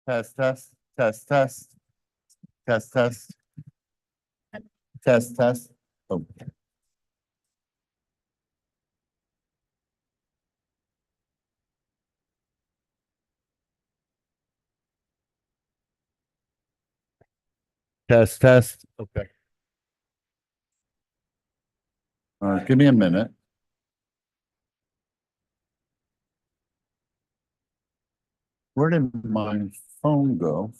Test, test, test, test, test, test, test, test. Oh. Test, test. Okay. All right, give me a minute. Where did my phone go?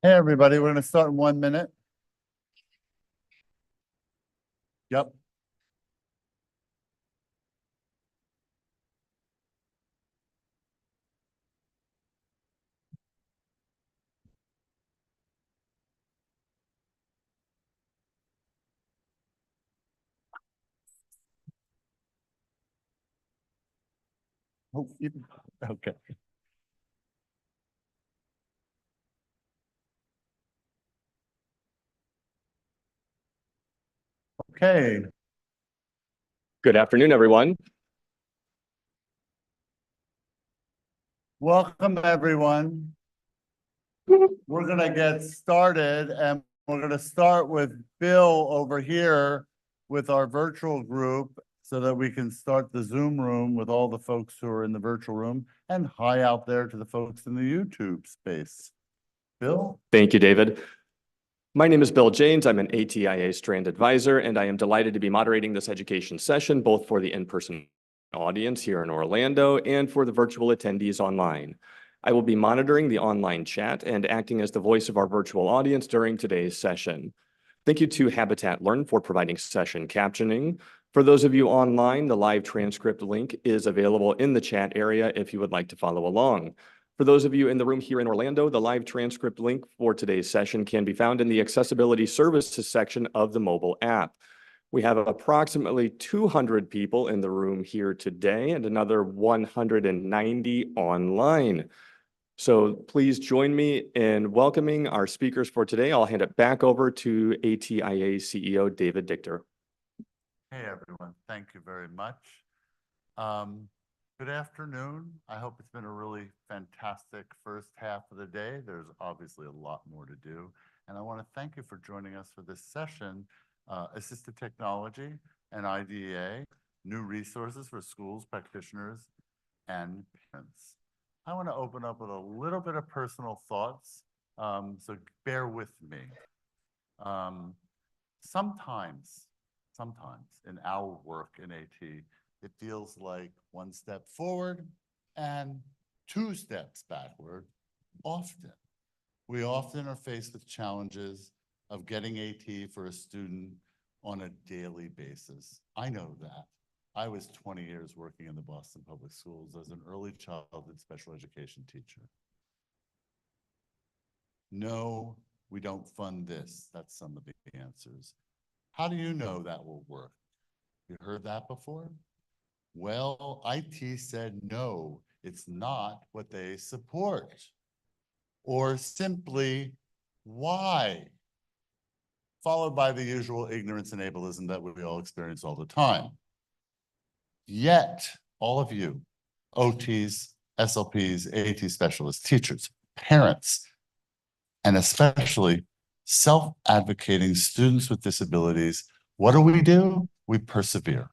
Hey, everybody, we're gonna start in 1 minute. Yep. Oh, okay. Okay. Good afternoon, everyone. Welcome, everyone. We're gonna get started, and we're gonna start with Bill over here with our virtual group so that we can start the Zoom room with all the folks who are in the virtual room, and hi out there to the folks in the YouTube space. Bill? Thank you, David. My name is Bill James. I'm an ATIA Strand Advisor, and I am delighted to be moderating this education session, both for the in-person audience here in Orlando and for the virtual attendees online. I will be monitoring the online chat and acting as the voice of our virtual audience during today's session. Thank you to Habitat Learn for providing session captioning. For those of you online, the live transcript link is available in the chat area if you would like to follow along. For those of you in the room here in Orlando, the live transcript link for today's session can be found in the Accessibility Services section of the mobile app. We have approximately 200 people in the room here today and another 190 online. So please join me in welcoming our speakers for today. I'll hand it back over to ATIA CEO David Dichter. Hey, everyone. Thank you very much. Good afternoon. I hope it's been a really fantastic first half of the day. There's obviously a lot more to do. And I want to thank you for joining us for this session, Assistive Technology and IDEA, New Resources for Schools, Practitioners, and Parents. I want to open up with a little bit of personal thoughts, so bear with me. Sometimes in our work in AT, it feels like one step forward and 2 steps backward. We often are faced with challenges of getting AT for a student on a daily basis. I know that. I was 20 years working in the Boston Public Schools as an early childhood special education teacher. No, we don't fund this. That's some of the answers. How do you know that will work? You heard that before? Well, IT said no, it's not what they support. Or simply, why? Followed by the usual ignorance and ableism that we all experience all the time. Yet, all of you, OTs, SLPs, AT specialists, teachers, parents, and especially self-advocating students with disabilities, what do? We persevere.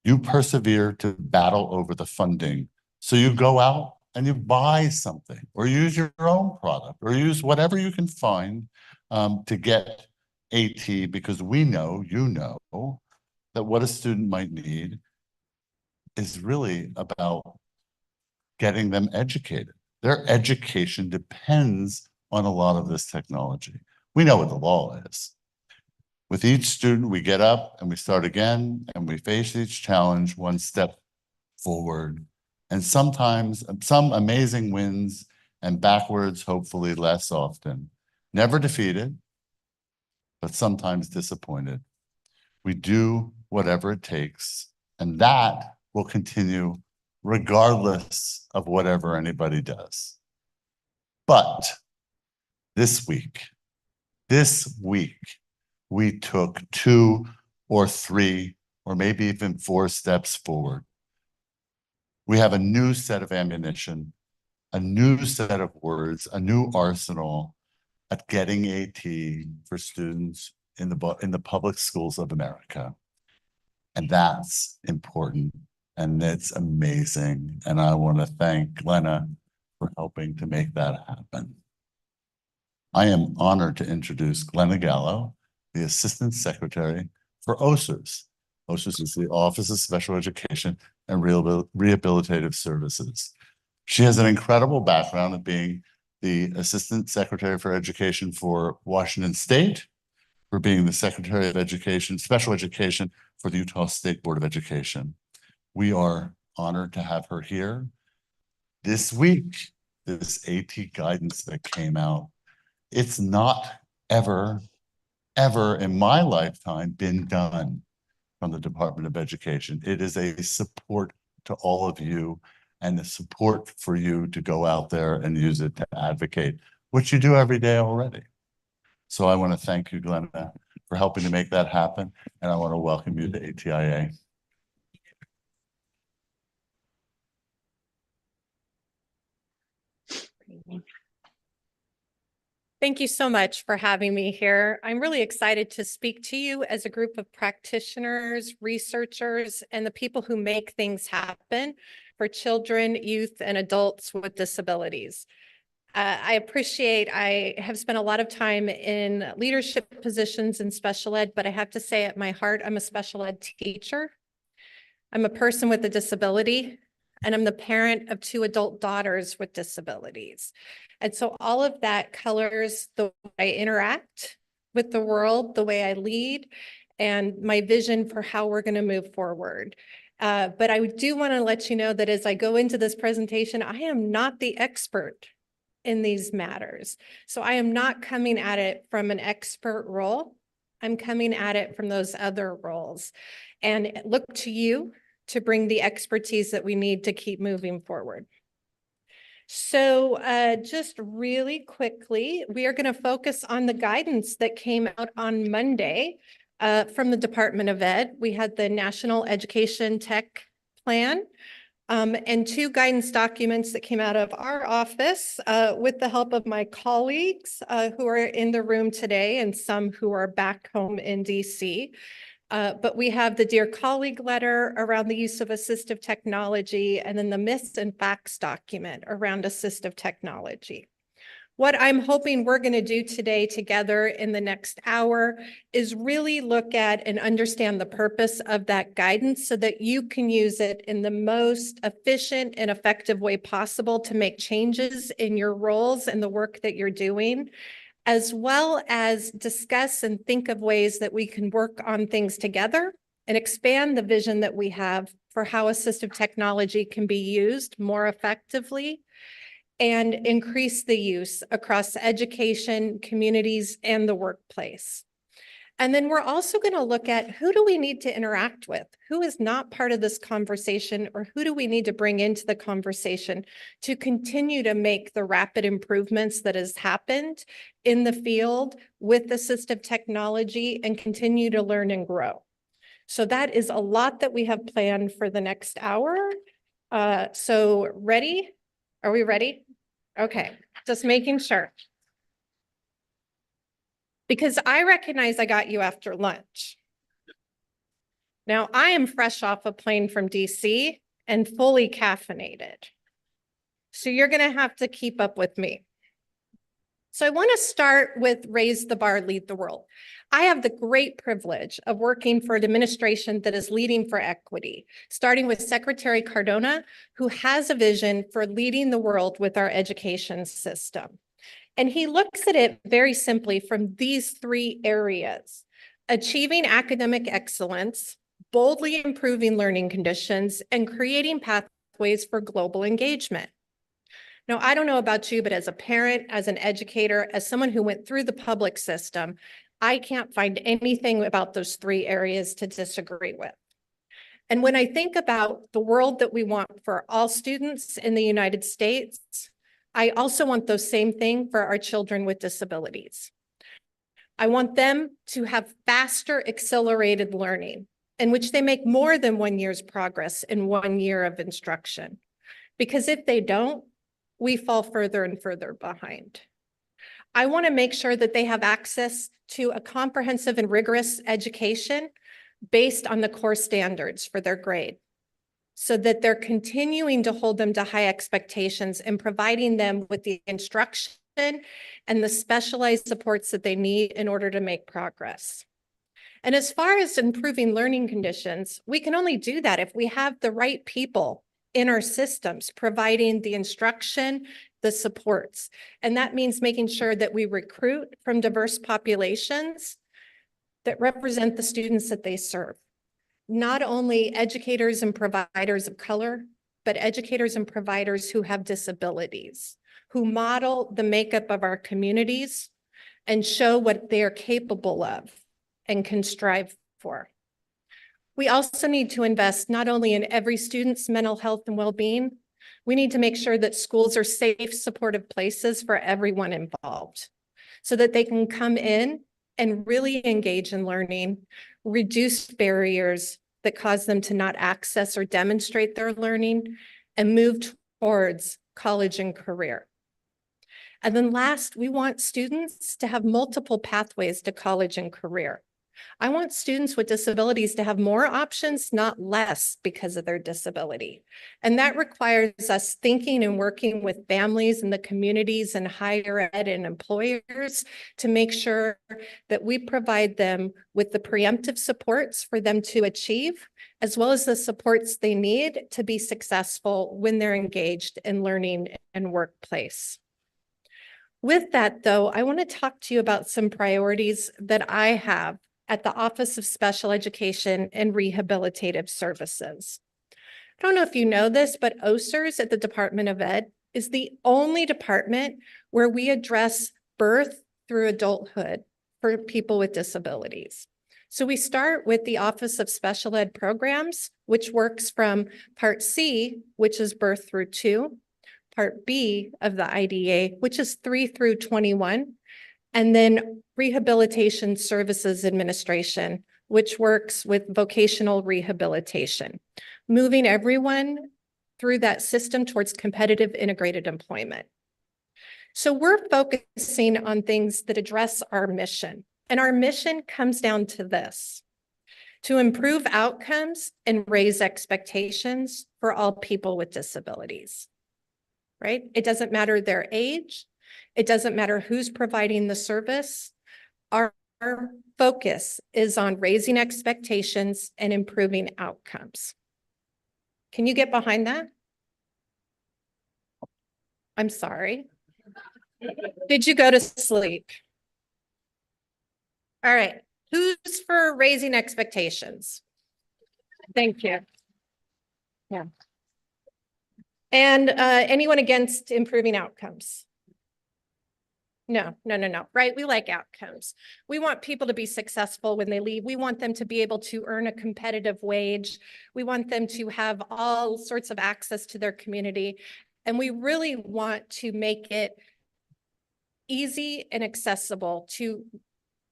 You persevere to battle over the funding. So you go out and you buy something or use your own product or use whatever you can find to get AT, because we know, you know, that what a student might need is really about getting them educated. Their education depends on a lot of this technology. We know what the law is. With each student, we get up and we start again, and we face each challenge 1 step forward. And sometimes some amazing wins, and backwards, hopefully less often. Never defeated, but sometimes disappointed. We do whatever it takes, and that will continue regardless of whatever anybody does. But this week, we took 2 or 3 or maybe even 4 steps forward. We have a new set of ammunition, a new set of words, a new arsenal at getting AT for students in the public schools of America. And that's important, and it's amazing. And I want to thank Glenna for helping to make that happen. I am honored to introduce Glenna Gallo, the Assistant Secretary for OSERS. OSERS is the Office of Special Education and Rehabilitative Services. She has an incredible background of being the Assistant Secretary for Education for Washington State, for being the Secretary of Education, Special Education for the Utah State Board of Education. We are honored to have her here. This week, this AT guidance that came out, it's not ever in my lifetime been done from the Department of Education. It is a support to all of you and a support for you to go out there and use it to advocate, which you do every day already. So I want to thank you, Glenna, for helping to make that happen. And I want to welcome you to ATIA. Thank you so much for having me here. I'm really excited to speak to you as a group of practitioners, researchers, and the people who make things happen for children, youth, and adults with disabilities. I have spent a lot of time in leadership positions in special ed, but I have to say at my heart, I'm a special ed teacher. I'm a person with a disability, and I'm the parent of 2 adult daughters with disabilities. And so all of that colors the way I interact with the world, the way I lead, and my vision for how we're going to move forward. But I do want to let you know that as I go into this presentation, I am not the expert in these matters. So I am not coming at it from an expert role. I'm coming at it from those other roles, and look to you to bring the expertise that we need to keep moving forward. So just really quickly, we are going to focus on the guidance that came out on Monday from the Department of Ed. We had the National Education Tech Plan and 2 guidance documents that came out of our office with the help of my colleagues who are in the room today and some who are back home in DC. But we have the Dear Colleague letter around the use of assistive technology, and then the myths and facts document around assistive technology. What I'm hoping we're going to do today together in the next hour is really look at and understand the purpose of that guidance so that you can use it in the most efficient and effective way possible to make changes in your roles and the work that you're doing, as well as discuss and think of ways that we can work on things together and expand the vision that we have for how assistive technology can be used more effectively and increase the use across education, communities, and the workplace. And then we're also going to look at who do we need to interact with? Who is not part of this conversation, or who do we need to bring into the conversation to continue to make the rapid improvements that has happened in the field with assistive technology and continue to learn and grow? So that is a lot that we have planned for the next hour. So ready? Are we ready? Okay, just making sure. Because I recognize I got you after lunch. Now, I am fresh off a plane from DC and fully caffeinated. So you're going to have to keep up with me. So I want to start with Raise the Bar, Lead the World. I have the great privilege of working for an administration that is leading for equity, starting with Secretary Cardona, who has a vision for leading the world with our education system. And he looks at it very simply from these 3 areas: achieving academic excellence, boldly improving learning conditions, and creating pathways for global engagement. Now, I don't know about you, but as a parent, as an educator, as someone who went through the public system, I can't find anything about those 3 areas to disagree with. And when I think about the world that we want for all students in the United States, I also want those same thing for our children with disabilities. I want them to have faster accelerated learning. in which they make more than 1 year's progress in 1 year of instruction. Because if they don't, we fall further and further behind. I want to make sure that they have access to a comprehensive and rigorous education based on the core standards for their grade, so that they're continuing to hold them to high expectations and providing them with the instruction and the specialized supports that they need in order to make progress. And as far as improving learning conditions, we can only do that if we have the right people in our systems providing the instruction, the supports. And that means making sure that we recruit from diverse populations that represent the students that they serve. Not only educators and providers of color, but educators and providers who have disabilities, who model the makeup of our communities and show what they are capable of and can strive for. We also need to invest not only in every student's mental health and well-being, we need to make sure that schools are safe, supportive places for everyone involved, so that they can come in and really engage in learning, reduce barriers that cause them to not access or demonstrate their learning, and move towards college and career. And then last, we want students to have multiple pathways to college and career. I want students with disabilities to have more options, not less, because of their disability. And that requires us thinking and working with families and the communities and higher ed and employers to make sure that we provide them with the preemptive supports for them to achieve, as well as the supports they need to be successful when they're engaged in learning and workplace. With that, though, I want to talk to you about some priorities that I have at the Office of Special Education and Rehabilitative Services. I don't know if you know this, but OSERS at the Department of Ed is the only department where we address birth through adulthood for people with disabilities. So we start with the Office of Special Ed Programs, which works from Part C, which is birth through 2, Part B of the IDEA, which is 3 through 21, and then Rehabilitation Services Administration, which works with vocational rehabilitation, moving everyone through that system towards competitive integrated employment. So we're focusing on things that address our mission. And our mission comes down to this: to improve outcomes and raise expectations for all people with disabilities, right? It doesn't matter their age. It doesn't matter who's providing the service. Our focus is on raising expectations and improving outcomes. Can you get behind that? I'm sorry. Did you go to sleep? All right. Who's for raising expectations? Thank you. Yeah. And anyone against improving outcomes? No, right? We like outcomes. We want people to be successful when they leave. We want them to be able to earn a competitive wage. We want them to have all sorts of access to their community. And we really want to make it easy and accessible to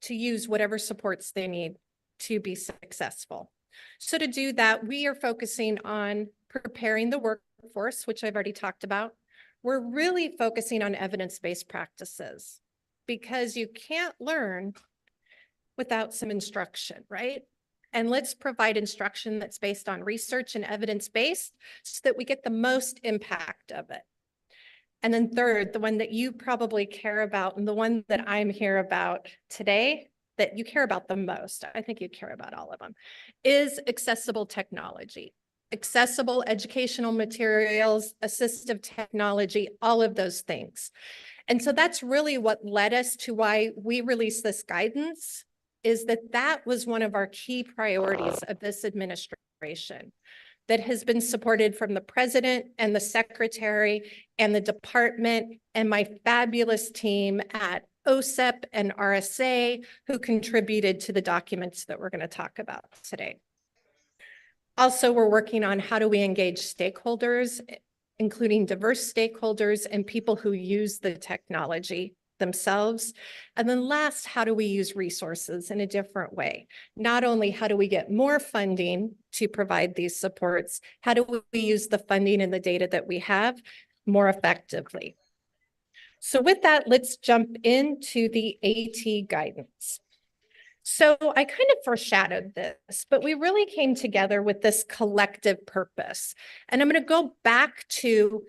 use whatever supports they need to be successful. So to do that, we are focusing on preparing the workforce, which I've already talked about. We're really focusing on evidence-based practices, because you can't learn without some instruction, right? And let's provide instruction that's based on research and evidence-based so that we get the most impact of it. And then third, the one that you probably care about, and the one that I'm here about today, that you care about the most, I think you care about all of them, is accessible technology. Accessible educational materials, assistive technology, all of those things. And so that's really what led us to why we released this guidance, is that was one of our key priorities of this administration that has been supported from the president and the secretary and the department and my fabulous team at OSEP and RSA, who contributed to the documents that we're going to talk about today. Also, we're working on how do we engage stakeholders, including diverse stakeholders and people who use the technology themselves. And then last, how do we use resources in a different way? Not only how do we get more funding to provide these supports, how do we use the funding and the data that we have more effectively? So with that, let's jump into the AT guidance. So I kind of foreshadowed this, but we really came together with this collective purpose. And I'm going to go back to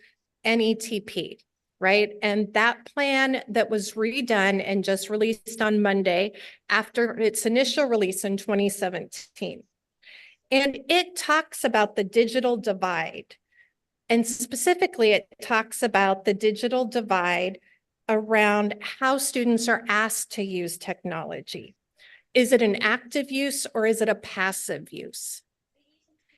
NETP, right? And that plan that was redone and just released on Monday after its initial release in 2017. And it talks about the digital divide. And specifically, it talks about the digital divide around how students are asked to use technology. Is it an active use or is it a passive use?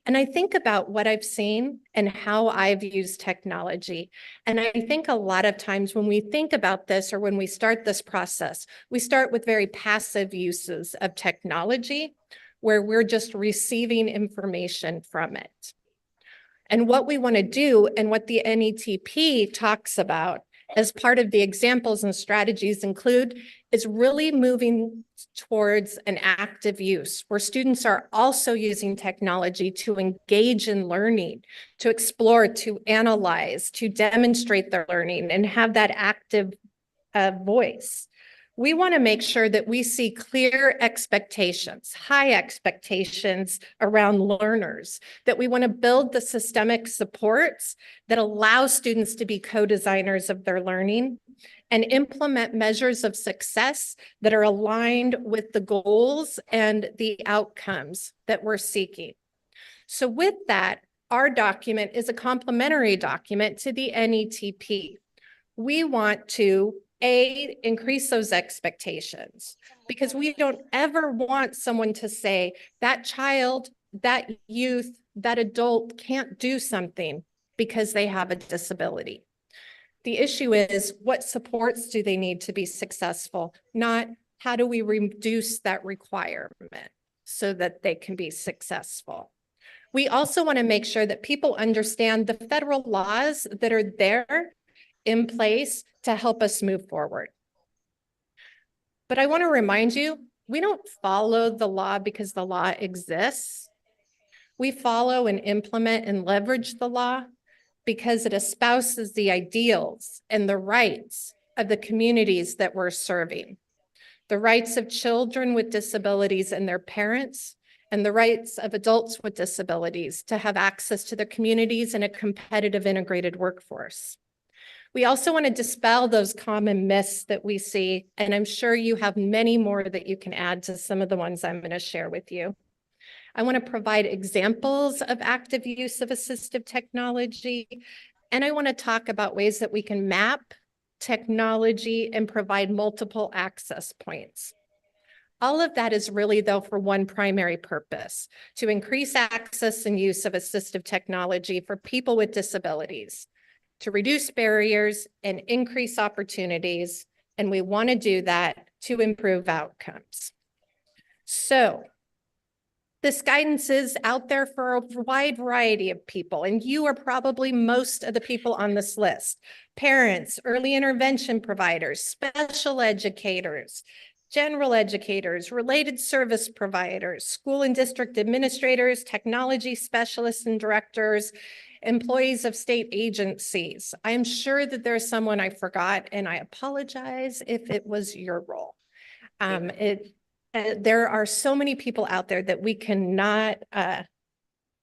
And I think about what I've seen and how I've used technology. And I think a lot of times when we think about this or when we start this process, we start with very passive uses of technology where we're just receiving information from it. And what we want to do and what the NETP talks about as part of the examples and strategies include is really moving towards an active use where students are also using technology to engage in learning, to explore, to analyze, to demonstrate their learning and have that active voice. We want to make sure that we see clear expectations, high expectations around learners, that we want to build the systemic supports that allow students to be co-designers of their learning and implement measures of success that are aligned with the goals and the outcomes that we're seeking. So with that, our document is a complementary document to the NETP. We want to increase those expectations because we don't ever want someone to say that child, that youth, that adult can't do something because they have a disability. The issue is what supports do they need to be successful, not how do we reduce that requirement so that they can be successful. We also want to make sure that people understand the federal laws that are there in place to help us move forward. But I want to remind you, we don't follow the law because the law exists. We follow and implement and leverage the law because it espouses the ideals and the rights of the communities that we're serving. The rights of children with disabilities and their parents, and the rights of adults with disabilities to have access to their communities and a competitive integrated workforce. We also want to dispel those common myths that we see, and I'm sure you have many more that you can add to some of the ones I'm going to share with you. I want to provide examples of active use of assistive technology, and I want to talk about ways that we can map technology and provide multiple access points. All of that is really, though, for one primary purpose, to increase access and use of assistive technology for people with disabilities, to reduce barriers and increase opportunities, and we want to do that to improve outcomes. So this guidance is out there for a wide variety of people, and you are probably most of the people on this list. Parents, early intervention providers, special educators, general educators, related service providers, school and district administrators, technology specialists and directors, employees of state agencies. I'm sure that there's someone I forgot, and I apologize if it was your role. There are so many people out there that we cannot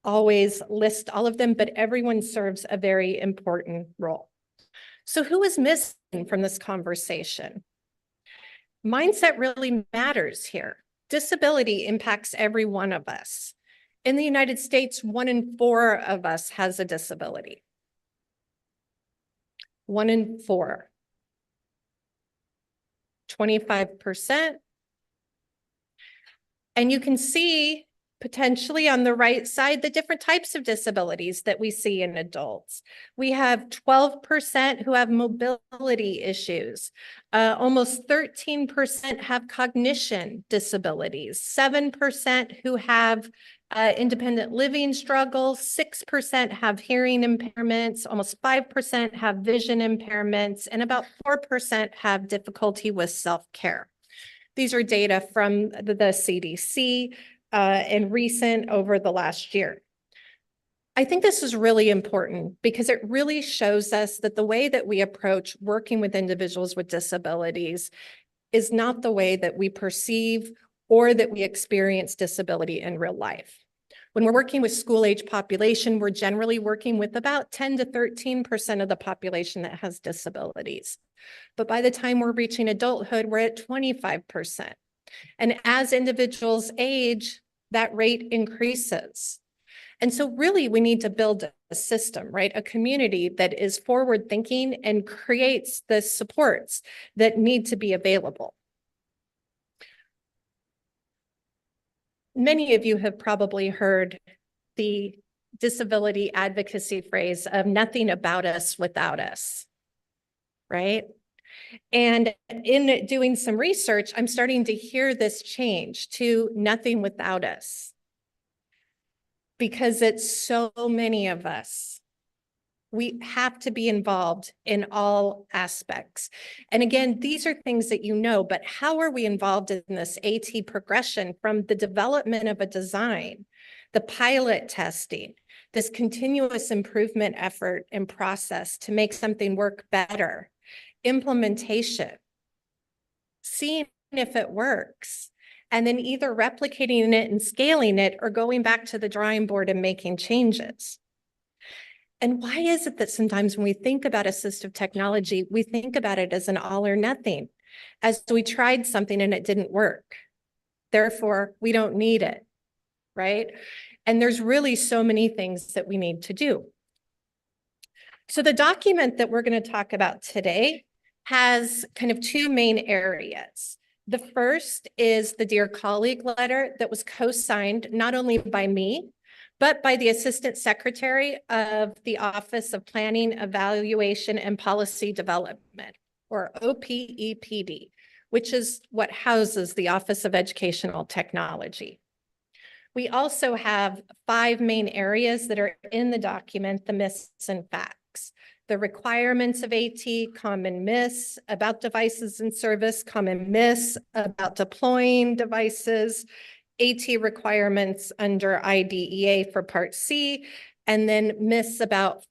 always list all of them, but everyone serves a very important role. So who is missing from this conversation? Mindset really matters here. Disability impacts every one of us. In the United States, 1 in 4 of us has a disability. 1 in 4. 25%. And you can see Potentially on the right side, the different types of disabilities that we see in adults. We have 12% who have mobility issues. Almost 13% have cognition disabilities. 7% who have independent living struggles. 6% have hearing impairments. Almost 5% have vision impairments. And about 4% have difficulty with self-care. These are data from the CDC. And recent over the last year. I think this is really important because it really shows us that the way that we approach working with individuals with disabilities is not the way that we perceive or that we experience disability in real life. When we're working with school-age population, we're generally working with about 10 to 13% of the population that has disabilities. But by the time we're reaching adulthood, we're at 25%. And as individuals age, that rate increases. And so really we need to build a system, right? A community that is forward thinking and creates the supports that need to be available. Many of you have probably heard the disability advocacy phrase of nothing about us without us, right? And in doing some research, I'm starting to hear this change to nothing without us. Because it's so many of us. We have to be involved in all aspects. And again, these are things that you know, but how are we involved in this AT progression from the development of a design, the pilot testing, this continuous improvement effort and process to make something work better, implementation, seeing if it works, and then either replicating it and scaling it or going back to the drawing board and making changes. And why is it that sometimes when we think about assistive technology, we think about it as an all or nothing, as we tried something and it didn't work. Therefore, we don't need it, right? And there's really so many things that we need to do. So the document that we're going to talk about today has kind of two main areas. The first is the Dear Colleague letter that was co-signed not only by me, but by the Assistant Secretary of the Office of Planning, Evaluation, and Policy Development, or OPEPD, which is what houses the Office of Educational Technology. We also have 5 main areas that are in the document, the myths and facts. The requirements of AT, common myths, about devices and service, common myths, about deploying devices, AT requirements under IDEA for Part C, and then myths about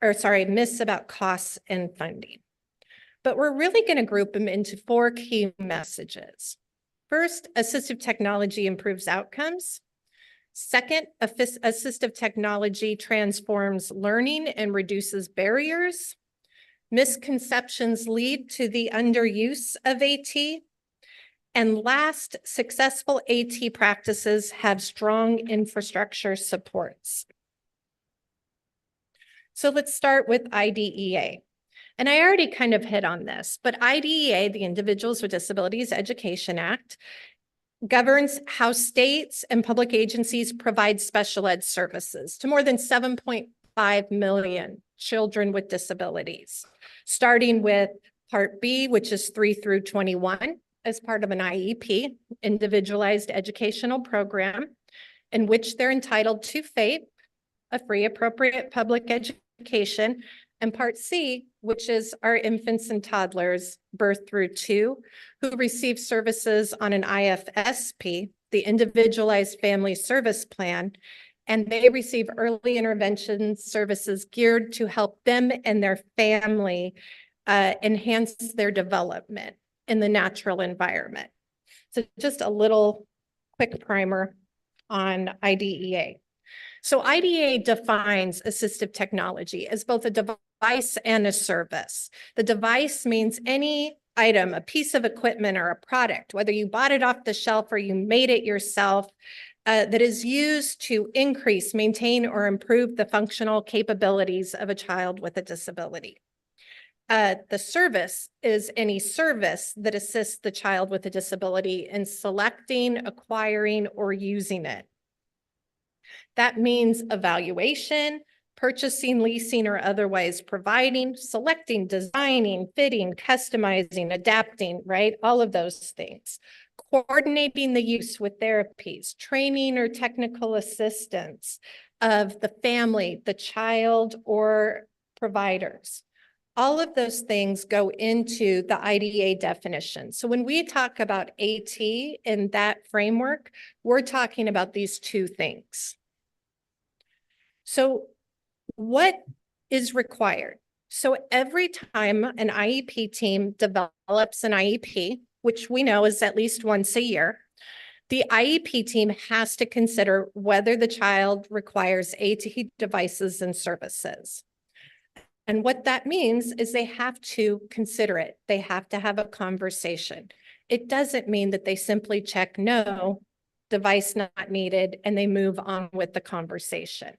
myths about costs and funding. But we're really going to group them into 4 key messages. First, assistive technology improves outcomes. Second, assistive technology transforms learning and reduces barriers. Misconceptions lead to the underuse of AT. And last, successful AT practices have strong infrastructure supports. So let's start with IDEA. And I already kind of hit on this, but IDEA, the Individuals with Disabilities Education Act, governs how states and public agencies provide special ed services to more than 7.5 million children with disabilities, starting with Part B, which is 3 through 21, as part of an IEP, Individualized Educational Program, in which they're entitled to FAPE, a free appropriate public education, and Part C, which is our infants and toddlers birth through 2, who receive services on an IFSP, the Individualized Family Service Plan, and they receive early intervention services geared to help them and their family enhance their development in the natural environment. So just a little quick primer on IDEA. So IDEA defines assistive technology as both a device and a service. The device means any item, a piece of equipment or a product, whether you bought it off the shelf or you made it yourself, that is used to increase, maintain, or improve the functional capabilities of a child with a disability. The service is any service that assists the child with a disability in selecting, acquiring, or using it. That means evaluation, purchasing, leasing, or otherwise providing, selecting, designing, fitting, customizing, adapting, right? All of those things. Coordinating the use with therapies, training or technical assistance of the family, the child, or providers. All of those things go into the IDA definition. So when we talk about AT in that framework, we're talking about these two things. So what is required? So every time an IEP team develops an IEP, which we know is at least once a year, the IEP team has to consider whether the child requires AT devices and services. And what that means is they have to consider it. They have to have a conversation. It doesn't mean that they simply check no, device not needed, and they move on with the conversation,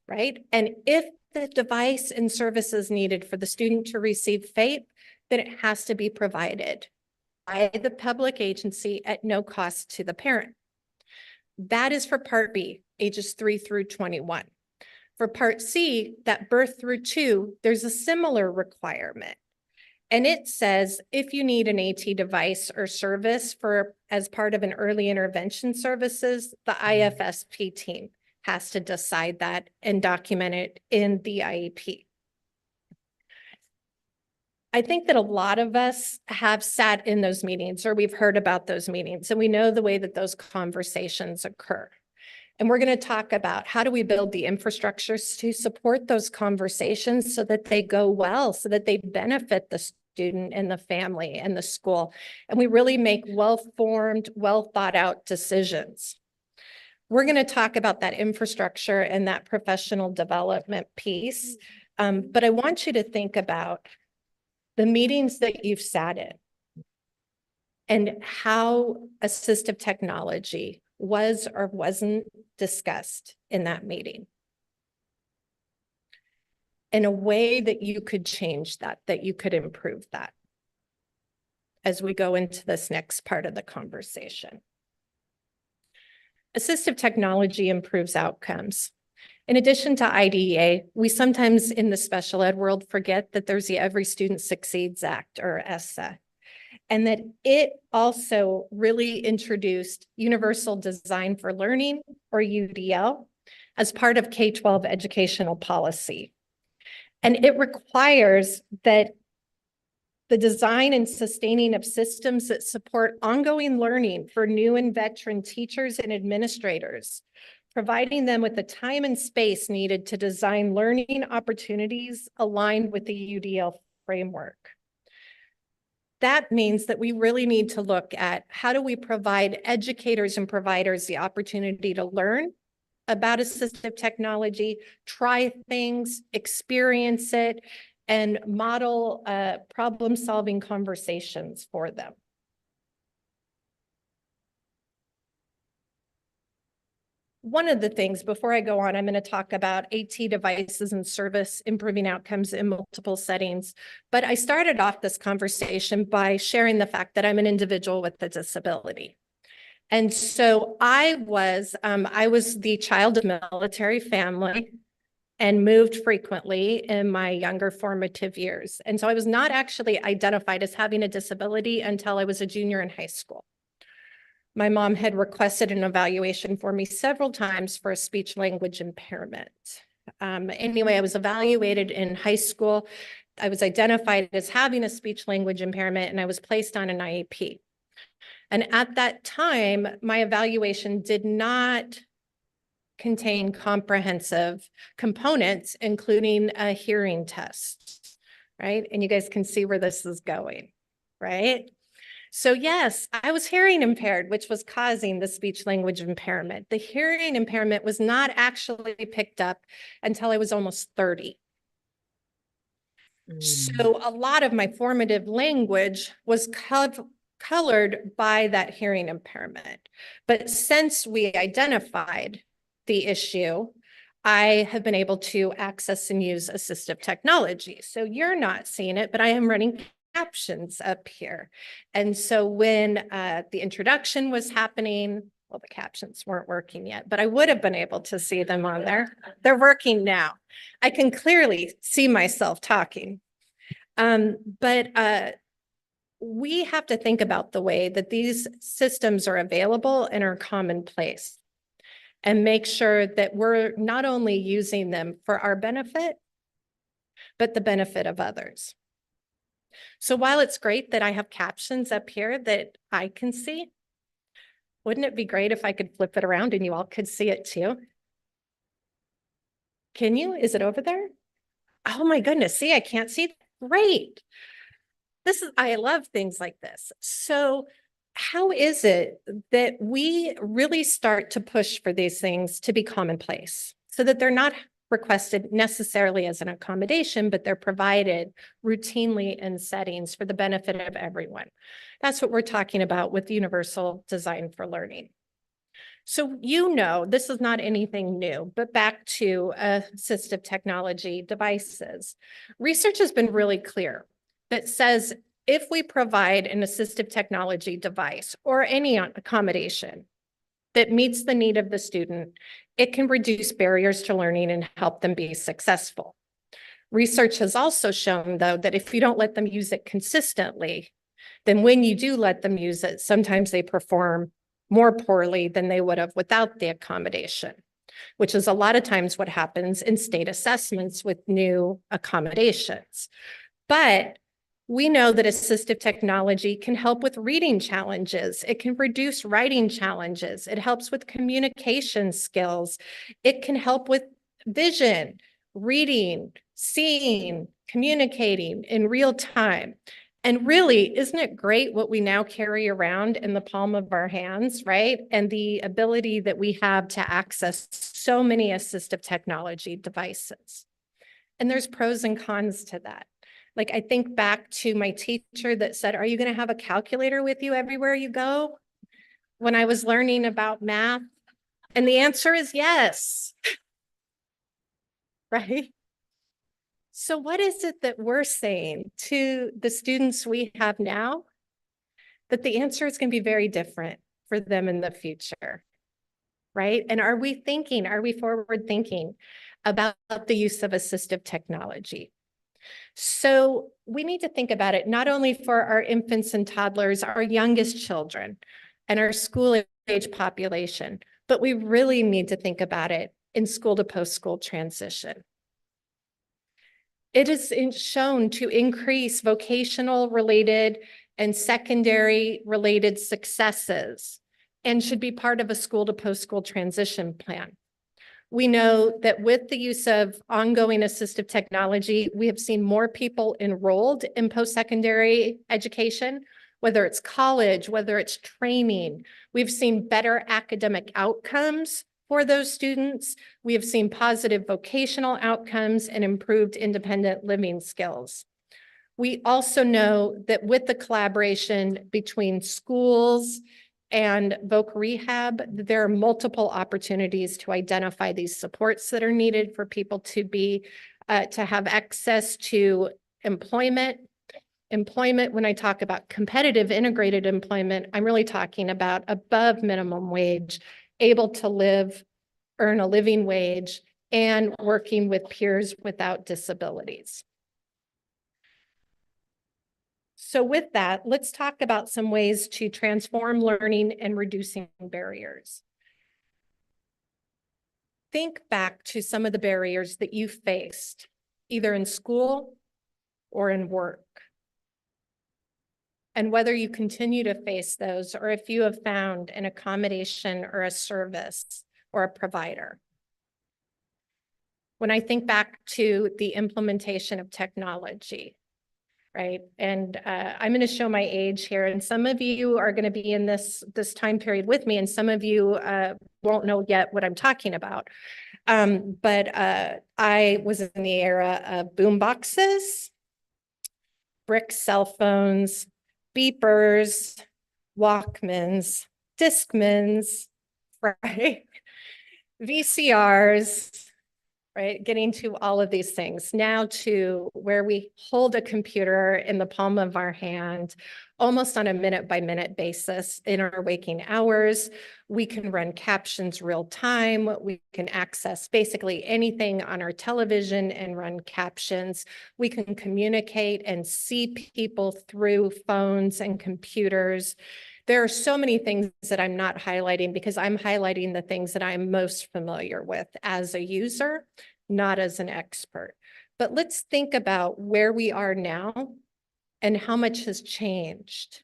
right? And if the device and services needed for the student to receive FAPE, then it has to be provided by the public agency at no cost to the parent. That is for Part B, ages 3 through 21. For Part C, that birth through 2, there's a similar requirement. And it says if you need an AT device or service as part of an early intervention services, the IFSP team has to decide that and document it in the IEP. I think that a lot of us have sat in those meetings or we've heard about those meetings and we know the way that those conversations occur. And we're going to talk about how do we build the infrastructures to support those conversations so that they go well, so that they benefit the student and the family and the school. And we really make well-formed, well-thought-out decisions. We're going to talk about that infrastructure and that professional development piece. But I want you to think about the meetings that you've sat in and how assistive technology was or wasn't discussed in that meeting in a way that you could change that you could improve that as we go into this next part of the conversation. Assistive technology improves outcomes. In addition to IDEA, we sometimes in the special ed world forget that there's the Every Student Succeeds Act, or ESSA, and that it also really introduced Universal Design for Learning, or UDL, as part of K-12 educational policy. And it requires that the design and sustaining of systems that support ongoing learning for new and veteran teachers and administrators, providing them with the time and space needed to design learning opportunities aligned with the UDL framework. That means that we really need to look at how do we provide educators and providers the opportunity to learn about assistive technology, try things, experience it, and model problem-solving conversations for them. One of the things, before I go on, I'm going to talk about AT devices and service improving outcomes in multiple settings. But I started off this conversation by sharing the fact that I'm an individual with a disability. And so I was the child of military family and moved frequently in my younger formative years. And so I was not actually identified as having a disability until I was a junior in high school. My mom had requested an evaluation for me several times for a speech language impairment. Anyway, I was evaluated in high school. I was identified as having a speech language impairment and I was placed on an IEP. And at that time, my evaluation did not contain comprehensive components, including a hearing test, right? And you guys can see where this is going, right? So yes, I was hearing impaired, which was causing the speech language impairment. The hearing impairment was not actually picked up until I was almost 30. So a lot of my formative language was colored by that hearing impairment. But since we identified the issue, I have been able to access and use assistive technology. So you're not seeing it, but I am running captions up here. And so when the introduction was happening, Well, the captions weren't working yet, but I would have been able to see them on there. They're working now. I can clearly see myself talking. But we have to think about the way that these systems are available and are commonplace, and make sure that we're not only using them for our benefit, but the benefit of others. So while it's great that I have captions up here that I can see, wouldn't it be great if I could flip it around and you all could see it too? Can you? Is it over there? Oh my goodness, see, I can't see. Great. I love things like this. So how is it that we really start to push for these things to be commonplace so that they're not requested necessarily as an accommodation, but they're provided routinely in settings for the benefit of everyone? That's what we're talking about with universal design for learning. So this is not anything new, but back to assistive technology devices. Research has been really clear that says if we provide an assistive technology device or any accommodation that meets the need of the student, it can reduce barriers to learning and help them be successful. Research has also shown, though, that if you don't let them use it consistently, then when you do let them use it, sometimes they perform more poorly than they would have without the accommodation, which is a lot of times what happens in state assessments with new accommodations. But we know that assistive technology can help with reading challenges. It can reduce writing challenges. It helps with communication skills. It can help with vision, reading, seeing, communicating in real time. And really, isn't it great what we now carry around in the palm of our hands, right? And the ability that we have to access so many assistive technology devices. And there's pros and cons to that. Like, I think back to my teacher that said, are you going to have a calculator with you everywhere you go? When I was learning about math. And the answer is yes. Right? So what is it that we're saying to the students we have now? That the answer is going to be very different for them in the future, right? And are we forward thinking about the use of assistive technology? So we need to think about it not only for our infants and toddlers, our youngest children, and our school age population, but we really need to think about it in school to post-school transition. It is shown to increase vocational related and secondary related successes and should be part of a school to post-school transition plan. We know that with the use of ongoing assistive technology, we have seen more people enrolled in post-secondary education, whether it's college, whether it's training. We've seen better academic outcomes for those students. We have seen positive vocational outcomes and improved independent living skills. We also know that with the collaboration between schools and Voc Rehab, there are multiple opportunities to identify these supports that are needed for people to have access to employment. Employment, when I talk about competitive integrated employment, I'm really talking about above minimum wage, able to earn a living wage, and working with peers without disabilities. So with that, let's talk about some ways to transform learning and reducing barriers. Think back to some of the barriers that you faced, either in school or in work, and whether you continue to face those or if you have found an accommodation or a service or a provider. When I think back to the implementation of technology, right? And I'm going to show my age here, and some of you are going to be in this time period with me, and some of you won't know yet what I'm talking about. But I was in the era of boom boxes, brick cell phones, beepers, Walkmans, Discmans, right? VCRs, right? Getting to all of these things now to where we hold a computer in the palm of our hand, almost on a minute by minute basis in our waking hours. We can run captions real time. We can access basically anything on our television and run captions. We can communicate and see people through phones and computers. There are so many things that I'm not highlighting because I'm highlighting the things that I'm most familiar with as a user, not as an expert. But let's think about where we are now and how much has changed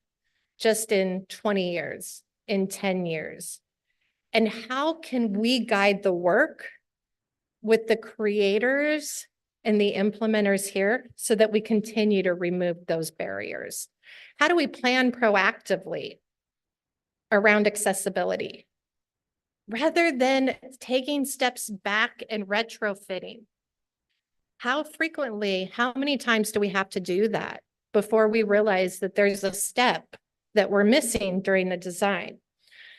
just in 20 years, in 10 years. And how can we guide the work with the creators and the implementers here so that we continue to remove those barriers? How do we plan proactively around accessibility rather than taking steps back and retrofitting? How frequently, how many times do we have to do that before we realize that there's a step that we're missing during the design?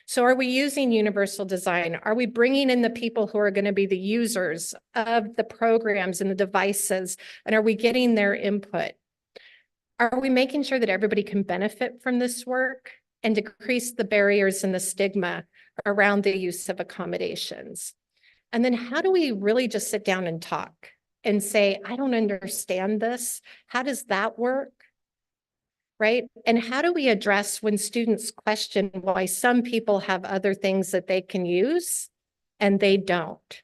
So are we using universal design? Are we bringing in the people who are going to be the users of the programs and the devices? And are we getting their input? Are we making sure that everybody can benefit from this work and decrease the barriers and the stigma around the use of accommodations? And then how do we really just sit down and talk and say, I don't understand this. How does that work? Right? And how do we address when students question why some people have other things that they can use and they don't?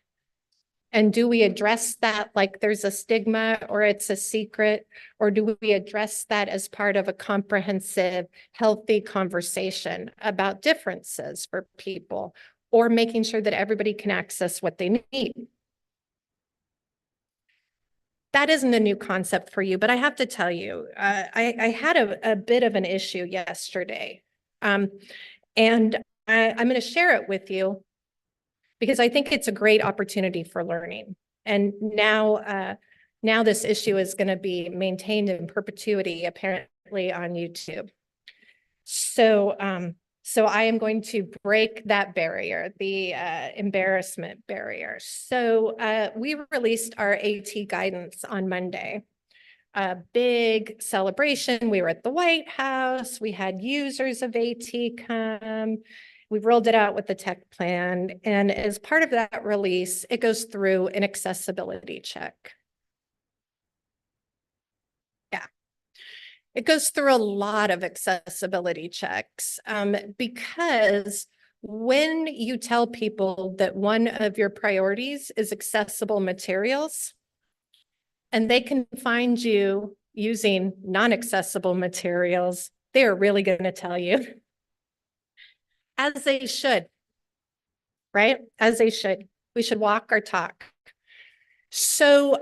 And do we address that like there's a stigma or it's a secret? Or do we address that as part of a comprehensive, healthy conversation about differences for people, or making sure that everybody can access what they need? That isn't a new concept for you, but I have to tell you, I had a bit of an issue yesterday. And I'm going to share it with you because I think it's a great opportunity for learning. And now this issue is going to be maintained in perpetuity, apparently on YouTube. So I am going to break that barrier, the embarrassment barrier. So we released our AT guidance on Monday. A big celebration. We were at the White House. We had users of AT come. We rolled it out with the tech plan. And as part of that release, it goes through an accessibility check. It goes through a lot of accessibility checks because when you tell people that one of your priorities is accessible materials, and they can find you using non-accessible materials, they are really going to tell you. As they should, right? As they should. We should walk our talk. So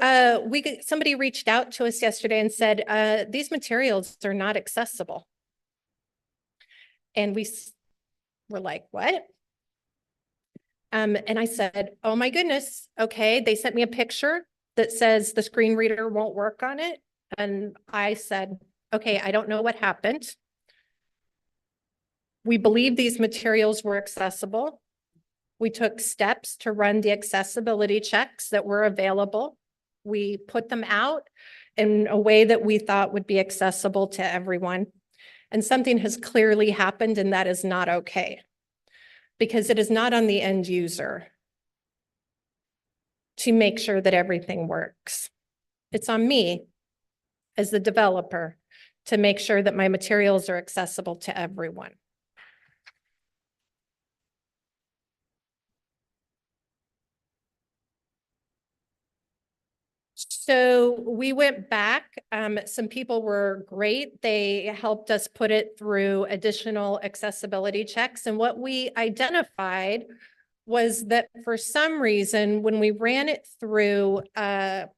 somebody reached out to us yesterday and said, these materials are not accessible. And we were like, what? And I said, oh my goodness, okay. They sent me a picture that says the screen reader won't work on it. And I said, okay, I don't know what happened. We believe these materials were accessible. We took steps to run the accessibility checks that were available. We put them out in a way that we thought would be accessible to everyone. And something has clearly happened, and that is not okay, because it is not on the end user to make sure that everything works. It's on me as the developer to make sure that my materials are accessible to everyone. So we went back. Some people were great. They helped us put it through additional accessibility checks. And what we identified was that for some reason, when we ran it through the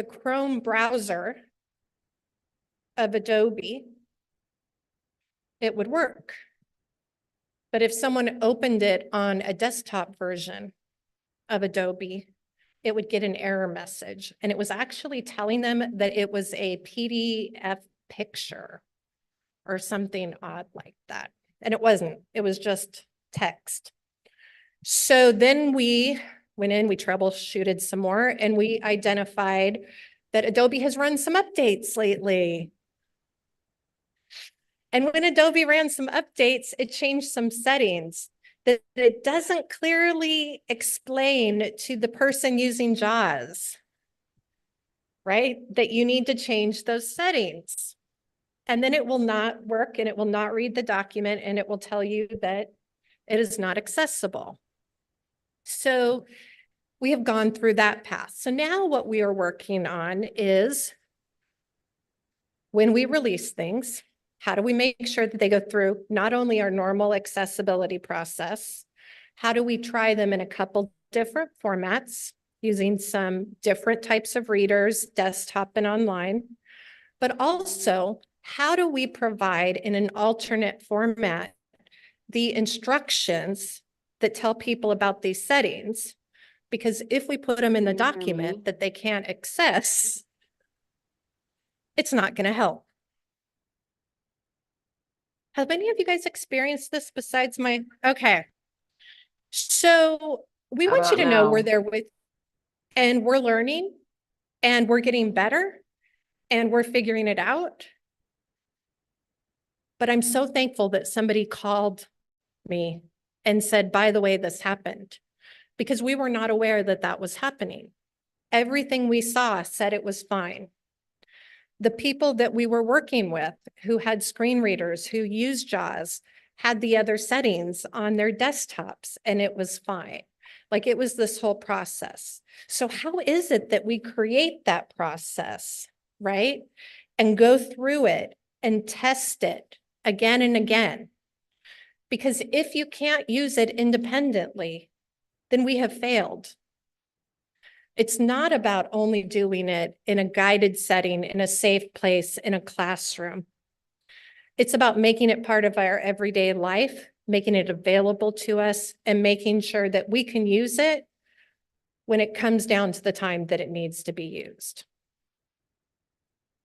Chrome browser of Adobe, it would work. But if someone opened it on a desktop version of Adobe, it would get an error message. And it was actually telling them that it was a PDF picture or something odd like that. And it wasn't, it was just text. So then we went in, we troubleshooted some more, and we identified that Adobe has run some updates lately. And when Adobe ran some updates, it changed some settings that it doesn't clearly explain to the person using JAWS, right? That you need to change those settings. And then it will not work and it will not read the document and it will tell you that it is not accessible. So we have gone through that path. So now what we are working on is when we release things, how do we make sure that they go through not only our normal accessibility process, how do we try them in a couple different formats using some different types of readers, desktop and online, but also how do we provide in an alternate format the instructions that tell people about these settings? Because if we put them in the document that they can't access, it's not going to help. Have any of you guys experienced this besides my, okay. So we want you to know we're there with, and we're learning and we're getting better and we're figuring it out. But I'm so thankful that somebody called me and said, by the way, this happened, because we were not aware that that was happening. Everything we saw said it was fine. The people that we were working with who had screen readers, who used JAWS, had the other settings on their desktops and it was fine. Like it was this whole process. So how is it that we create that process, right? And go through it and test it again and again? Because if you can't use it independently, then we have failed. It's not about only doing it in a guided setting, in a safe place, in a classroom. It's about making it part of our everyday life, making it available to us, and making sure that we can use it when it comes down to the time that it needs to be used.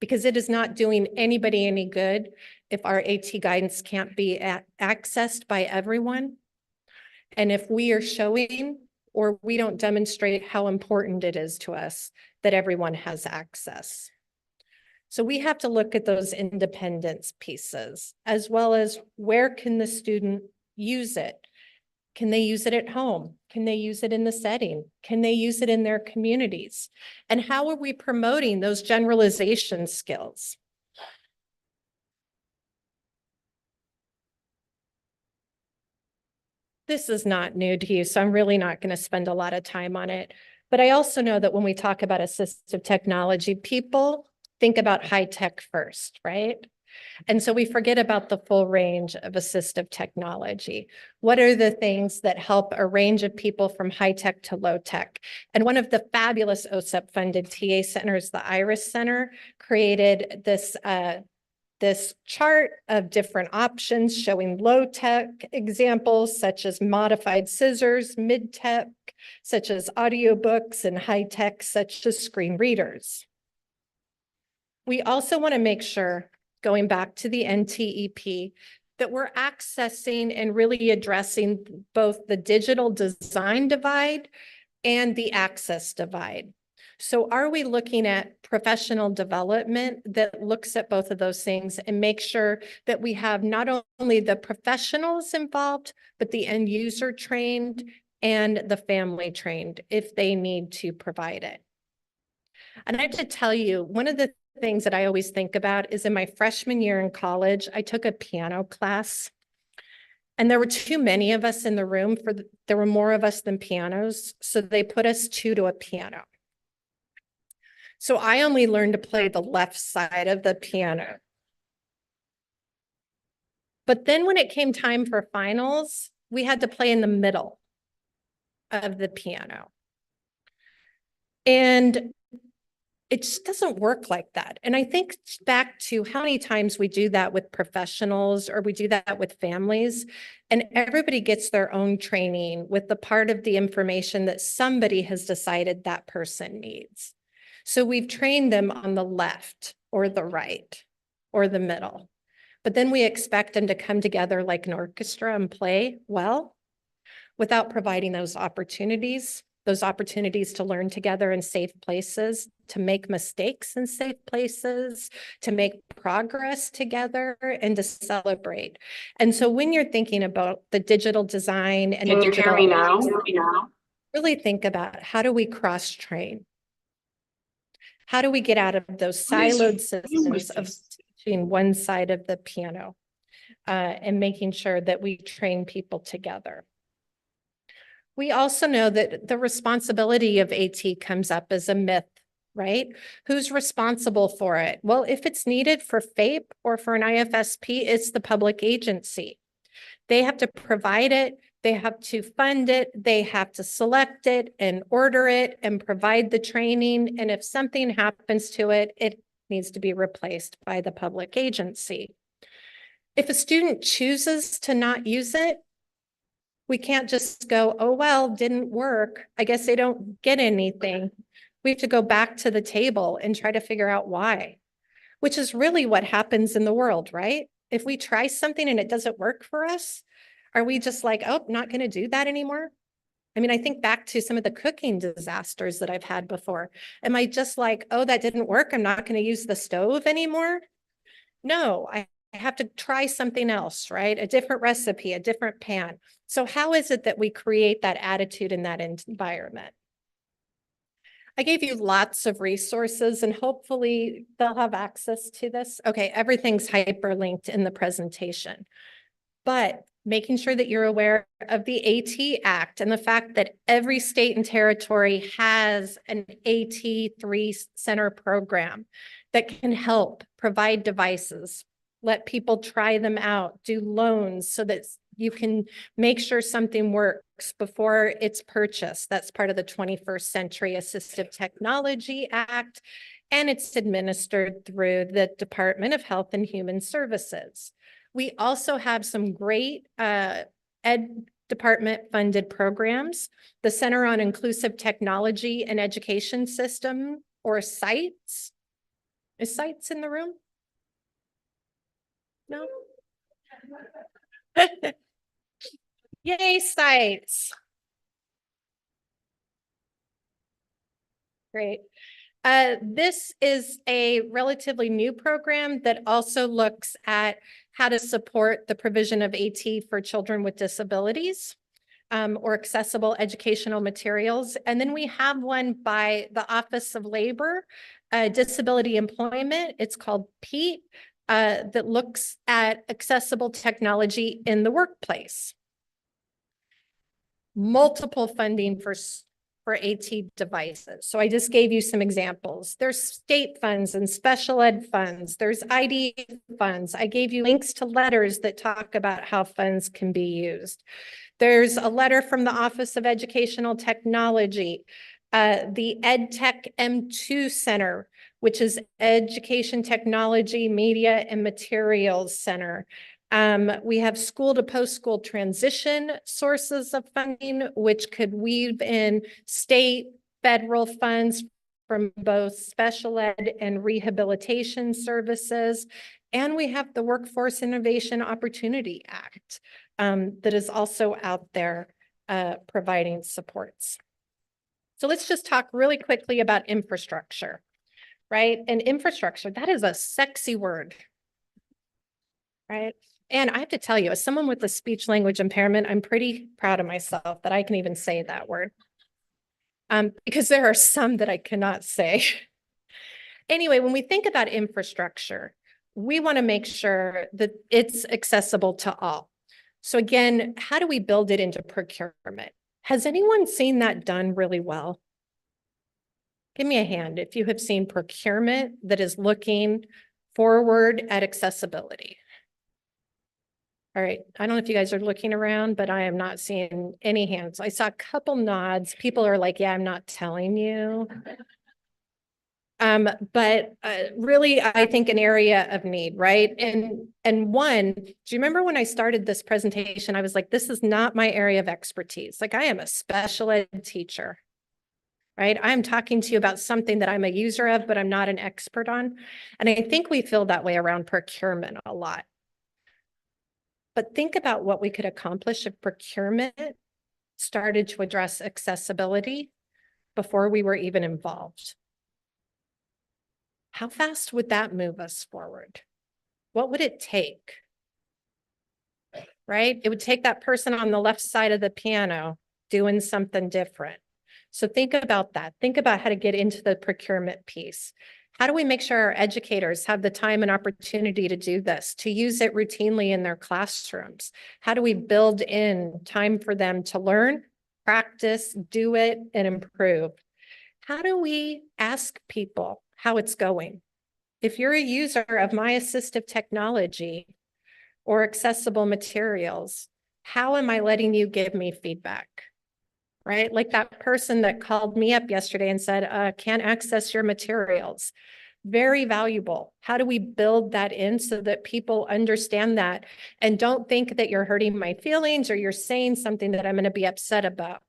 Because it is not doing anybody any good if our AT guidance can't be accessed by everyone. And if we are showing or we don't demonstrate how important it is to us that everyone has access. So we have to look at those independence pieces, as well as where can the student use it? Can they use it at home? Can they use it in the setting? Can they use it in their communities? And how are we promoting those generalization skills? This is not new to you, so I'm really not going to spend a lot of time on it. But I also know that when we talk about assistive technology, people think about high tech first, right? And so we forget about the full range of assistive technology. What are the things that help a range of people from high tech to low tech? And one of the fabulous OSEP funded TA centers, the IRIS Center, created this chart of different options showing low tech examples such as modified scissors, mid tech, such as audiobooks, and high tech, such as screen readers. We also want to make sure, going back to the NTEP, that we're accessing and really addressing both the digital design divide and the access divide. So are we looking at professional development that looks at both of those things and make sure that we have not only the professionals involved, but the end user trained and the family trained if they need to provide it? And I have to tell you, one of the things that I always think about is in my freshman year in college, I took a piano class. And there were too many of us in the room there were more of us than pianos. So they put us 2 to a piano. So I only learned to play the left side of the piano. But then when it came time for finals, we had to play in the middle of the piano. And it just doesn't work like that. And I think back to how many times we do that with professionals or we do that with families, and everybody gets their own training with the part of the information that somebody has decided that person needs. So we've trained them on the left or the right or the middle, but then we expect them to come together like an orchestra and play well without providing those opportunities. those opportunities to learn together in safe places, to make mistakes in safe places, to make progress together, and to celebrate. And so when you're thinking about the digital design and Can the you hear digital, me now? really think about how do we cross-train? How do we get out of those siloed systems of teaching one side of the piano and making sure that we train people together? We also know that the responsibility of AT comes up as a myth, right? Who's responsible for it? Well, if it's needed for FAPE or for an IFSP, it's the public agency. They have to provide it, they have to fund it, they have to select it and order it and provide the training. And if something happens to it, it needs to be replaced by the public agency. If a student chooses to not use it, we can't just go, oh, well, didn't work. I guess they don't get anything. We have to go back to the table and try to figure out why, which is really what happens in the world, right? If we try something and it doesn't work for us, are we just like, oh, not going to do that anymore? I mean, I think back to some of the cooking disasters that I've had before. Am I just like, oh, that didn't work, I'm not going to use the stove anymore? No, I have to try something else, right? A different recipe, a different pan. So how is it that we create that attitude in that environment? I gave you lots of resources and hopefully they'll have access to this. Okay, everything's hyperlinked in the presentation, but making sure that you're aware of the AT Act and the fact that every state and territory has an AT3 center program that can help provide devices, let people try them out, do loans so that you can make sure something works before it's purchased. That's part of the 21st Century Assistive Technology Act, and it's administered through the Department of Health and Human Services. We also have some great ed department funded programs. The Center on Inclusive Technology and Education System, or CITES. Is CITES in the room? No? Yay, CITES. Great. This is a relatively new program that also looks at how to support the provision of AT for children with disabilities or accessible educational materials. And then we have one by the Office of Labor, Disability Employment. It's called PEAT, that looks at accessible technology in the workplace. Multiple funding for AT devices. So I just gave you some examples. There's state funds and special ed funds. There's ID funds. I gave you links to letters that talk about how funds can be used. There's a letter from the Office of Educational Technology, the EdTech M2 Center, which is Education Technology, Media, and Materials Center. We have school to post-school transition sources of funding, which could weave in state, federal funds from both special ed and rehabilitation services. And we have the Workforce Innovation Opportunity Act that is also out there providing supports. So let's just talk really quickly about infrastructure, right? And infrastructure, that is a sexy word, right? And I have to tell you, as someone with a speech language impairment, I'm pretty proud of myself that I can even say that word. Because there are some that I cannot say. Anyway, when we think about infrastructure, we want to make sure that it's accessible to all. So again, how do we build it into procurement? Has anyone seen that done really well? Give me a hand if you have seen procurement that is looking forward at accessibility. All right, I don't know if you guys are looking around, but I am not seeing any hands. I saw a couple nods. People are like, yeah, I'm not telling you. But really, I think an area of need, right? And one, do you remember when I started this presentation, I was like, this is not my area of expertise. Like I am a special ed teacher, right? I'm talking to you about something that I'm a user of, but I'm not an expert on. And I think we feel that way around procurement a lot. But think about what we could accomplish if procurement started to address accessibility before we were even involved. How fast would that move us forward? What would it take? Right? It would take that person on the left side of the piano doing something different. So think about that. Think about how to get into the procurement piece. How do we make sure our educators have the time and opportunity to do this, to use it routinely in their classrooms? How do we build in time for them to learn, practice, do it, and improve? How do we ask people how it's going? If you're a user of my assistive technology or accessible materials, how am I letting you give me feedback? Right? Like that person that called me up yesterday and said, can't access your materials. Very valuable. How do we build that in so that people understand that and don't think that you're hurting my feelings or you're saying something that I'm going to be upset about?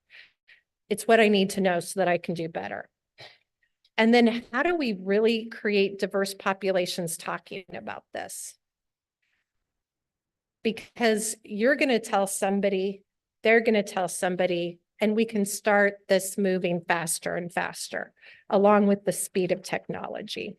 It's what I need to know so that I can do better. And then how do we really create diverse populations talking about this? Because you're going to tell somebody, they're going to tell somebody, and we can start this moving faster and faster, along with the speed of technology.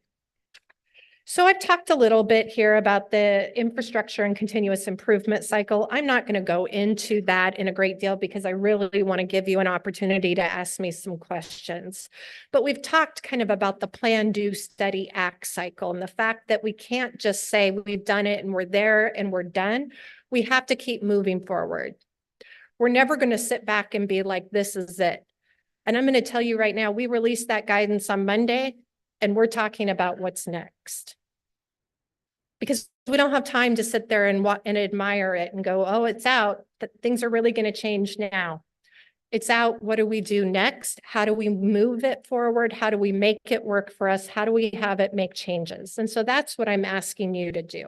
So I've talked a little bit here about the infrastructure and continuous improvement cycle. I'm not going to go into that in a great deal because I really want to give you an opportunity to ask me some questions. But we've talked kind of about the plan, do, study, act cycle and the fact that we can't just say we've done it and we're there and we're done. We have to keep moving forward. We're never going to sit back and be like, this is it. And I'm going to tell you right now, we released that guidance on Monday, and we're talking about what's next. Because we don't have time to sit there and admire it and go, oh, it's out, but things are really going to change now. It's out. What do we do next? How do we move it forward? How do we make it work for us? How do we have it make changes? And so that's what I'm asking you to do.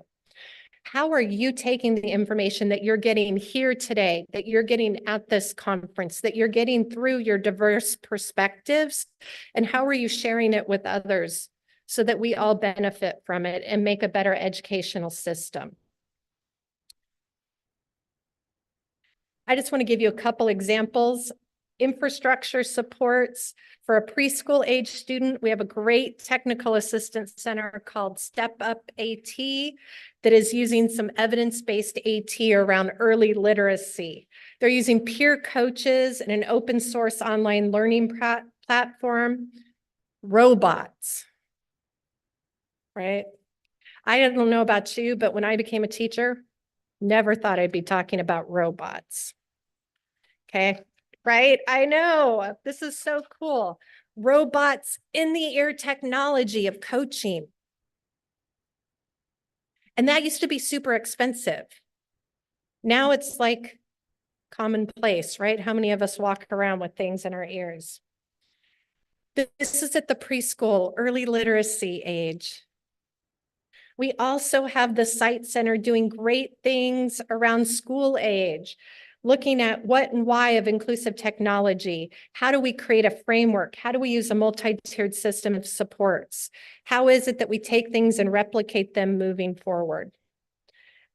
How are you taking the information that you're getting here today, that you're getting at this conference, that you're getting through your diverse perspectives, and how are you sharing it with others so that we all benefit from it and make a better educational system? I just want to give you a couple examples. Infrastructure supports for a preschool age student. We have a great technical assistance center called Step Up AT that is using some evidence-based AT around early literacy. They're using peer coaches and an open source online learning platform. Robots, right? I don't know about you, but when I became a teacher, never thought I'd be talking about robots. Okay. Right? I know. This is so cool. Robots in the ear technology of coaching. And that used to be super expensive. Now it's like commonplace, right? How many of us walk around with things in our ears? This is at the preschool, early literacy age. We also have the Site Center doing great things around school age, looking at what and why of inclusive technology. How do we create a framework? How do we use a multi-tiered system of supports? How is it that we take things and replicate them moving forward?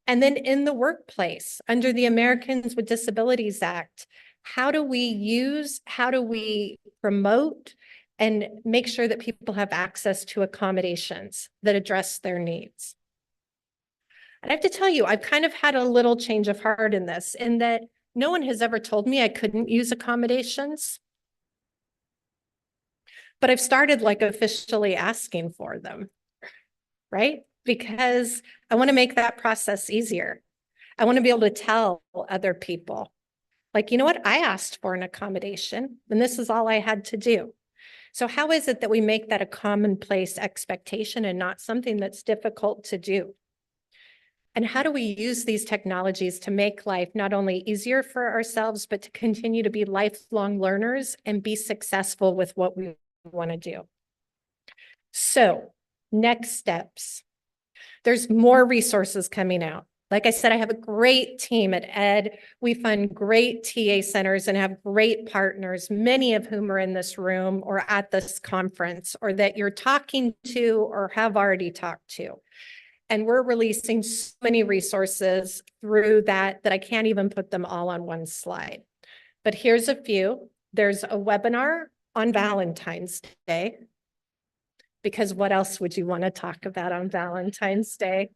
And then in the workplace, under the Americans with Disabilities Act, how do we promote and make sure that people have access to accommodations that address their needs? And I have to tell you, I've kind of had a little change of heart in this, in that no one has ever told me I couldn't use accommodations, but I've started like officially asking for them, right? Because I want to make that process easier. I want to be able to tell other people, like, you know what? I asked for an accommodation and this is all I had to do. So how is it that we make that a commonplace expectation and not something that's difficult to do? And how do we use these technologies to make life not only easier for ourselves, but to continue to be lifelong learners and be successful with what we want to do? So, next steps. There's more resources coming out. Like I said, I have a great team at ED. We fund great TA centers and have great partners, many of whom are in this room or at this conference, or that you're talking to or have already talked to. And we're releasing so many resources through that I can't even put them all on one slide. but here's a few. There's a webinar on Valentine's Day, because what else would you want to talk about on Valentine's Day?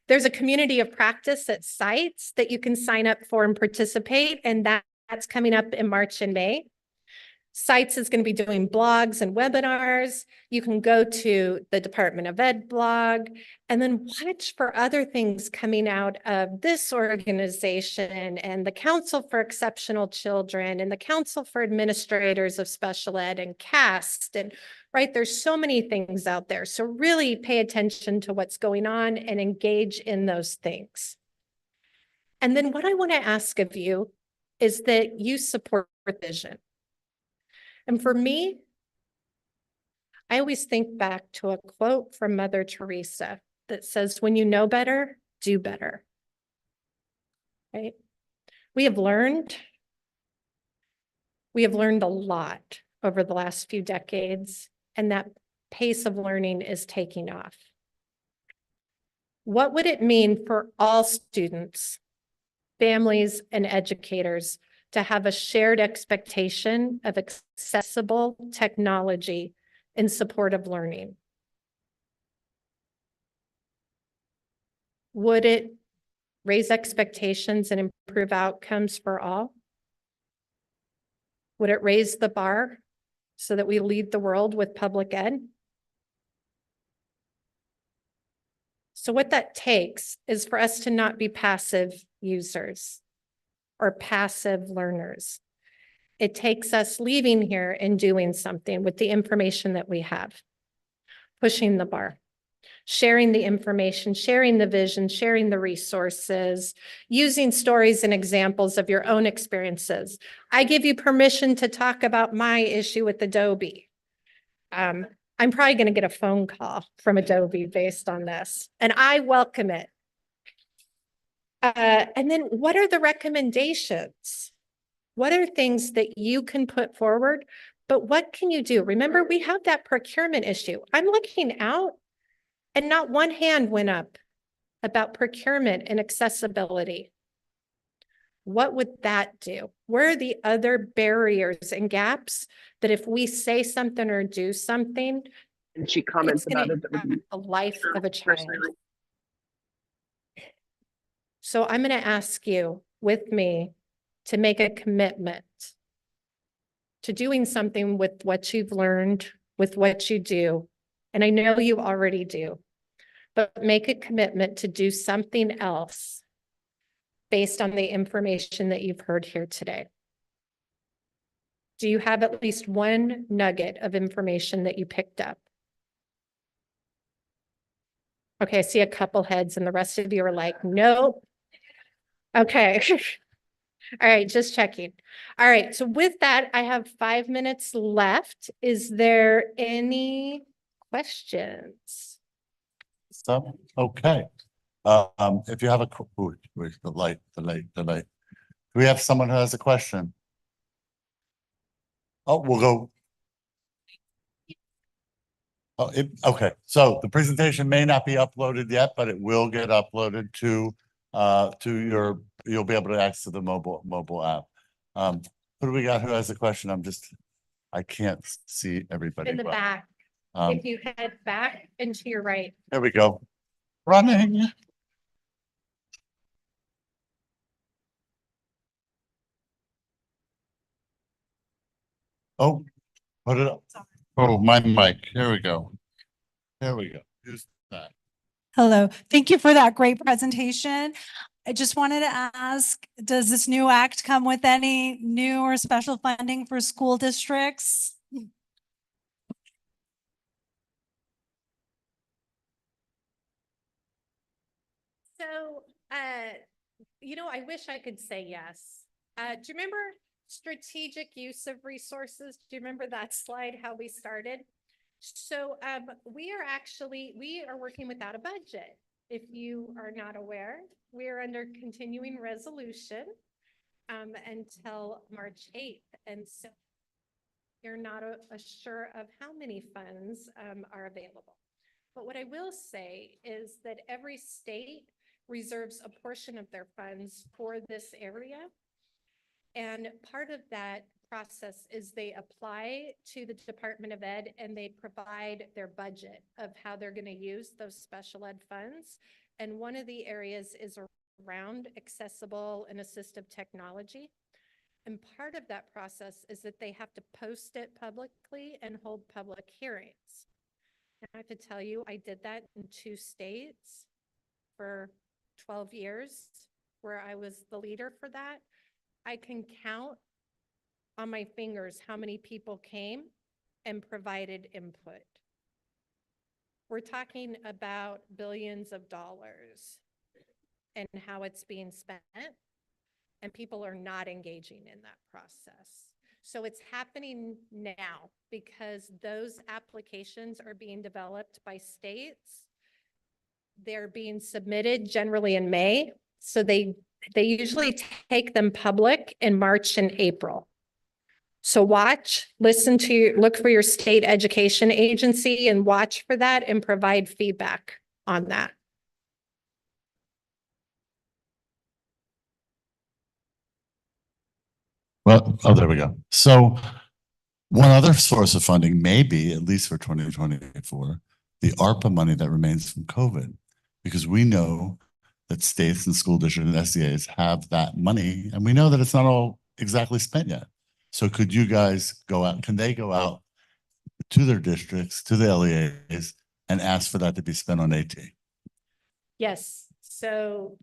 There's a community of practice at sites that you can sign up for and participate, and that's coming up in March and May. Sites is going to be doing blogs and webinars. You can go to the Department of Ed blog and then watch for other things coming out of this organization and the Council for Exceptional Children and the Council for Administrators of Special Ed and CAST. And right, there's so many things out there. So really pay attention to what's going on and engage in those things. And then what I want to ask of you is that you support vision. And for me, I always think back to a quote from Mother Teresa that says, when you know better, do better. Right? We have learned a lot over the last few decades, and that pace of learning is taking off. What would it mean for all students, families, and educators to have a shared expectation of accessible technology in support of learning? Would it raise expectations and improve outcomes for all? Would it raise the bar so that we lead the world with public ed? So what that takes is for us to not be passive users or passive learners. It takes us leaving here and doing something with the information that we have, pushing the bar, sharing the information, sharing the vision, sharing the resources, using stories and examples of your own experiences. I give you permission to talk about my issue with Adobe. I'm probably going to get a phone call from Adobe based on this, and I welcome it. And then what are the recommendations? What are things that you can put forward? But what can you do? Remember, we have that procurement issue. I'm looking out and not one hand went up about procurement and accessibility. What would that do? Where are the other barriers and gaps that if we say something or do something, And she comments it's going about to it. impact the life of a child? So I'm going to ask you with me to make a commitment to doing something with what you've learned, with what you do. And I know you already do, but make a commitment to do something else based on the information that you've heard here today. Do you have at least one nugget of information that you picked up? Okay, I see a couple heads and the rest of you are like, nope. Okay. All right, just checking. All right, so with that, I have 5 minutes left. Is there any questions? So, okay. If you have ooh, wait, the light. Do we have someone who has a question? Oh, we'll go. Oh, okay, so the presentation may not be uploaded yet, but it will get uploaded to you'll be able to access the mobile app. Who do we got who has a question? I can't see everybody. In the well. back, if you head back and to your right. There we go. Running. Oh, put it up. Oh, my mic. Here we go. There we go. Use that. Hello, thank you for that great presentation. I just wanted to ask, does this new act come with any new or special funding for school districts? So, I wish I could say yes. Do you remember strategic use of resources? Do you remember that slide, how we started? So we are working without a budget. If you are not aware, we are under continuing resolution until March 8th. And so you're not sure of how many funds are available. But what I will say is that every state reserves a portion of their funds for this area. And part of that process is they apply to the Department of Ed and they provide their budget of how they're going to use those special ed funds. And one of the areas is around accessible and assistive technology. And part of that process is that they have to post it publicly and hold public hearings. And I have to tell you, I did that in 2 states for 12 years, where I was the leader for that. I can count on my fingers how many people came and provided input. We're talking about billions of dollars and how it's being spent, and people are not engaging in that process. So it's happening now because those applications are being developed by states. They're being submitted generally in May. So they usually take them public in March and April. So look for your state education agency and watch for that and provide feedback on that. Well, oh, there we go. So one other source of funding may be, at least for 2024, the ARPA money that remains from COVID, because we know that states and school districts and SEAs have that money, and we know that it's not all exactly spent yet. So could you guys go out, can they go out to their districts, to the LEAs, and ask for that to be spent on AT? Yes, so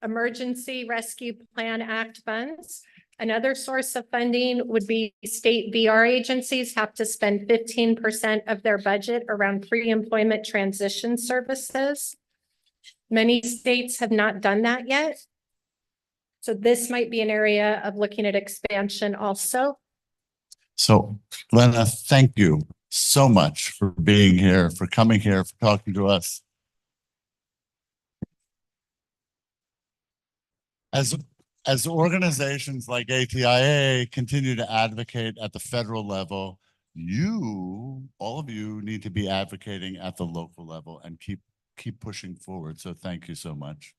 Emergency Rescue Plan Act funds. Another source of funding would be state VR agencies have to spend 15% of their budget around pre-employment transition services. Many states have not done that yet. So this might be an area of looking at expansion also. So Lena, thank you so much for being here, for coming here, for talking to us. As organizations like ATIA continue to advocate at the federal level, all of you need to be advocating at the local level and keep pushing forward. So thank you so much.